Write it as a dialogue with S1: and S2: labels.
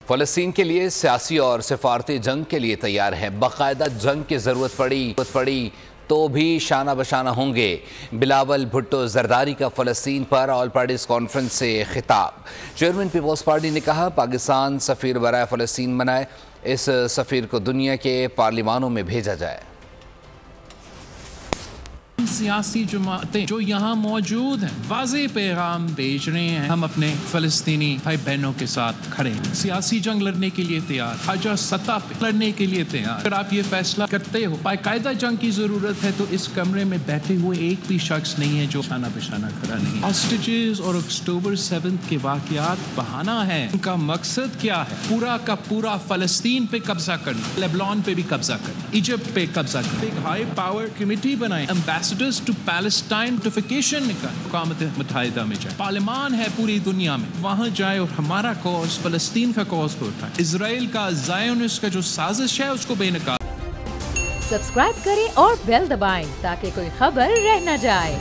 S1: فلسطین کے لیے سیاسی اور سفارتی جنگ کے لیے تیار ہیں، باقاعدہ جنگ کی ضرورت پڑی تو بھی شانہ بشانہ ہوں گے۔ بلاول بھٹو زرداری کا فلسطین پر آل پارٹیز کانفرنس سے خطاب۔ چیئرمین پیپلز پارٹی نے کہا پاکستان سفیر برائے فلسطین بنائے، اس سفیر کو دنیا کے پارلیمانوں میں بھیجا جائے۔
S2: سیاسی جماعتیں جو یہاں موجود ہیں واضح پیغام بھیج رہے ہیں، ہم اپنے فلسطینی بھائی بہنوں کے ساتھ کھڑے ہیں، سیاسی جنگ لڑنے کے لیے تیار، ہر سطح پہ لڑنے کے لیے تیار۔ اگر آپ یہ فیصلہ کرتے ہو باقاعدہ جنگ کی ضرورت ہے تو اس کمرے میں بیٹھے ہوئے ایک بھی شخص نہیں ہے جو شانہ بشانہ کھڑا نہیں۔ ہاسٹیجز اور اکتوبر 7 کے واقعات بہانہ ہے، ان کا مقصد کیا ہے؟ پورا کا پورا فلسطین پہ قبضہ کرنا، لیبنان پہ بھی قبضہ کرنا، ایجپٹ پہ قبضہ کرنا۔ ایک ہائی پاور کمیٹی بنائیں، ایمبیسڈرز ٹو پیلسٹائن نوٹیفیکیشن نکال، اقوام متحدہ میں جائے، پارلیمان ہے پوری دنیا میں، وہاں جائے اور ہمارا کوز فلسطین کا کوز کو اٹھائے، اسرائیل کا زائونسٹ کا جو سازش ہے اس کو بے نقاب۔
S3: سبسکرائب کریں اور بیل دبائیں تاکہ کوئی خبر رہ نہ جائے۔